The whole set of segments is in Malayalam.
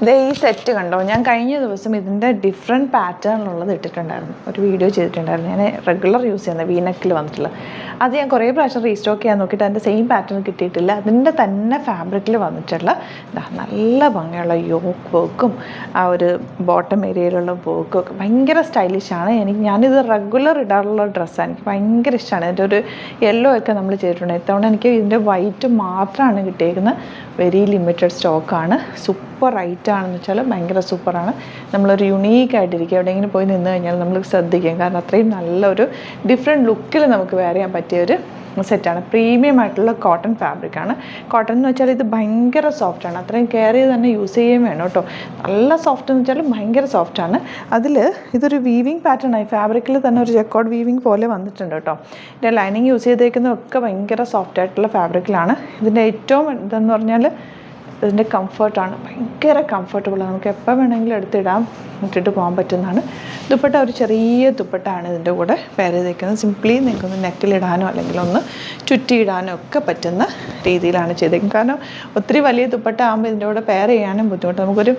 ഇത് ഈ സെറ്റ് കണ്ടോ, ഞാൻ കഴിഞ്ഞ ദിവസം ഇതിൻ്റെ ഡിഫറെൻറ്റ് പാറ്റേണിലുള്ളത് ഇട്ടിട്ടുണ്ടായിരുന്നു, ഒരു വീഡിയോ ചെയ്തിട്ടുണ്ടായിരുന്നു. ഞാൻ റെഗുലർ യൂസ് ചെയ്യുന്നത് വീനെക്കിൽ വന്നിട്ടുള്ള അത് ഞാൻ കുറേ പ്രാവശ്യം റീസ്റ്റോക്ക് ചെയ്യാൻ നോക്കിയിട്ട് അതിൻ്റെ സെയിം പാറ്റേൺ കിട്ടിയിട്ടില്ല. അതിൻ്റെ തന്നെ ഫാബ്രിക്കിൽ വന്നിട്ടുള്ള നല്ല ഭംഗിയുള്ള യോക്ക് വർക്കും ആ ഒരു ബോട്ടം ഏരിയയിലുള്ള വർക്കും ഒക്കെ ഭയങ്കര സ്റ്റൈലിഷാണ്. ഞാനിത് റെഗുലർ ഇടാറുള്ള ഡ്രസ്സാണ്, എനിക്ക് ഭയങ്കര ഇഷ്ടമാണ്. അതിൻ്റെ ഒരു യെല്ലോ ഒക്കെ നമ്മൾ ചെയ്തിട്ടുണ്ട്. ഇത്തവണ എനിക്ക് ഇതിൻ്റെ വൈറ്റ് മാത്രമാണ് കിട്ടിയിരിക്കുന്നത്. വെരി ലിമിറ്റഡ് സ്റ്റോക്കാണ്. സൂപ്പർ റൈറ്റാണെന്ന് വെച്ചാൽ ഭയങ്കര സൂപ്പറാണ്. നമ്മളൊരു യുണീക്കായിട്ടിരിക്കുക, എവിടെയെങ്കിലും പോയി നിന്ന് കഴിഞ്ഞാൽ നമ്മൾ ശ്രദ്ധിക്കും, കാരണം അത്രയും നല്ലൊരു ഡിഫറെൻറ്റ് ലുക്കിൽ നമുക്ക് വെയർ ചെയ്യാൻ പറ്റിയൊരു സെറ്റാണ്. പ്രീമിയം ആയിട്ടുള്ള കോട്ടൺ ഫാബ്രിക്കാണ്. കോട്ടൺ എന്ന് വെച്ചാൽ ഇത് ഭയങ്കര സോഫ്റ്റാണ്, അത്രയും കെയർ ചെയ്ത് തന്നെ യൂസ് ചെയ്യുകയും വേണം കേട്ടോ. നല്ല സോഫ്റ്റ് എന്ന് വെച്ചാൽ ഭയങ്കര സോഫ്റ്റാണ്. അതിൽ ഇതൊരു വീവിങ് പാറ്റേൺ ആയി, ഫാബ്രിക്കിൽ തന്നെ ഒരു ജക്കോർഡ് വീവിങ് പോലെ വന്നിട്ടുണ്ട് കേട്ടോ. ഇതിൻ്റെ ലൈനിങ് യൂസ് ചെയ്തേക്കുന്നതൊക്കെ ഭയങ്കര സോഫ്റ്റ് ആയിട്ടുള്ള ഫാബ്രിക്കിലാണ്. ഇതിൻ്റെ ഏറ്റവും ഇതെന്ന് പറഞ്ഞാൽ ഇതിൻ്റെ കംഫർട്ടാണ്, ഭയങ്കര കംഫർട്ടബിളാണ്. നമുക്ക് എപ്പോൾ വേണമെങ്കിലും എടുത്തിടാം, ഇട്ടിട്ട് പോകാൻ പറ്റുന്നതാണ്. ദുപ്പട്ട ഒരു ചെറിയ ദുപ്പട്ടയാണ് ഇതിൻ്റെ കൂടെ പെയർ ചെയ്തേക്കുന്നത്. സിംപ്ലി നിങ്ങൾക്കൊന്ന് നെക്കിലിടാനോ അല്ലെങ്കിൽ ഒന്ന് ചുറ്റിയിടാനോ ഒക്കെ പറ്റുന്ന രീതിയിലാണ് ചെയ്തേക്കുന്നത്. കാരണം ഒത്തിരി വലിയ ദുപ്പട്ട ആകുമ്പോൾ ഇതിൻ്റെ കൂടെ പെയർ ചെയ്യാനും ബുദ്ധിമുട്ട്. നമുക്കൊരു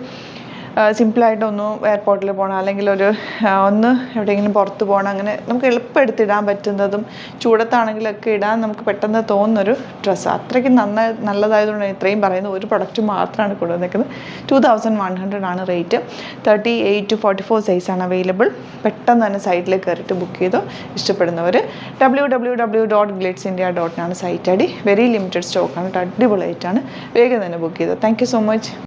സിമ്പിളായിട്ടൊന്ന് എയർപോർട്ടിൽ പോകണം, അല്ലെങ്കിൽ ഒന്ന് എവിടെയെങ്കിലും പുറത്ത് പോകണം, അങ്ങനെ നമുക്ക് എളുപ്പം എടുത്തിടാൻ പറ്റുന്നതും ചൂടത്താണെങ്കിലൊക്കെ ഇടാൻ നമുക്ക് പെട്ടെന്ന് തോന്നുന്നൊരു ഡ്രസ്സ്. അത്രയ്ക്ക് നല്ലതായതുകൊണ്ട് ഇത്രയും പറയുന്നത്. ഒരു പ്രൊഡക്റ്റ് മാത്രമാണ് കൊണ്ടുവന്നിരിക്കുന്നത്. 2100 ആണ് റേറ്റ്. 38 to 44 സൈസാണ് അവൈലബിൾ. പെട്ടെന്ന് തന്നെ സൈറ്റിലേക്ക് കയറിയിട്ട് ബുക്ക് ചെയ്തോ. ഇഷ്ടപ്പെടുന്നവർ www.glitzindia.in ആണ് site I D. Very limited സ്റ്റോക്കാണ്, അടിപൊളിയായിട്ടാണ്. വേഗം തന്നെ ബുക്ക് ചെയ്തോ. Thank you so much.